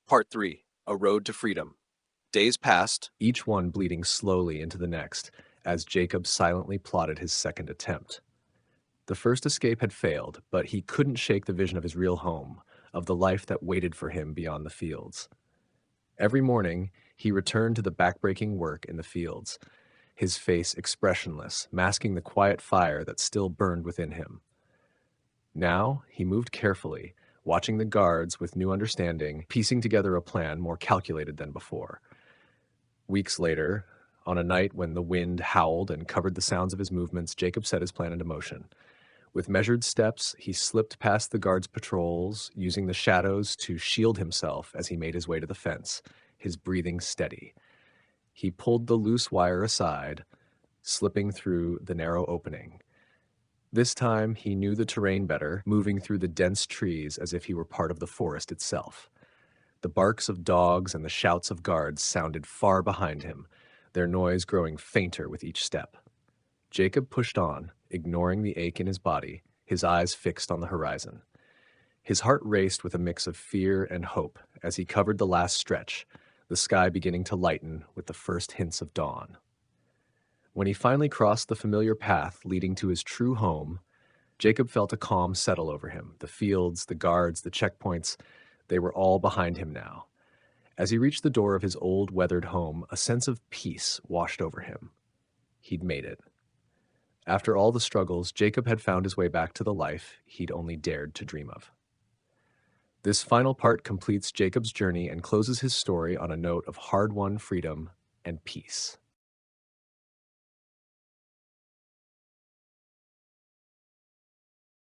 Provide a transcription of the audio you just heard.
Part 3. A Road to Freedom. Days passed, each one bleeding slowly into the next, as Jacob silently plotted his second attempt. The first escape had failed, but he couldn't shake the vision of his real home, of the life that waited for him beyond the fields. Every morning, he returned to the backbreaking work in the fields, his face expressionless, masking the quiet fire that still burned within him. Now, he moved carefully, watching the guards with new understanding, piecing together a plan more calculated than before. Weeks later, on a night when the wind howled and covered the sounds of his movements, Jacob set his plan into motion. With measured steps, he slipped past the guards' patrols, using the shadows to shield himself as he made his way to the fence, his breathing steady. He pulled the loose wire aside, slipping through the narrow opening. This time, he knew the terrain better, moving through the dense trees as if he were part of the forest itself. The barks of dogs and the shouts of guards sounded far behind him, their noise growing fainter with each step. Jacob pushed on, ignoring the ache in his body, his eyes fixed on the horizon. His heart raced with a mix of fear and hope as he covered the last stretch, the sky beginning to lighten with the first hints of dawn. When he finally crossed the familiar path leading to his true home, Jacob felt a calm settle over him. The fields, the guards, the checkpoints, they were all behind him now. As he reached the door of his old, weathered home, a sense of peace washed over him. He'd made it. After all the struggles, Jacob had found his way back to the life he'd only dared to dream of. This final part completes Jacob's journey and closes his story on a note of hard-won freedom and peace.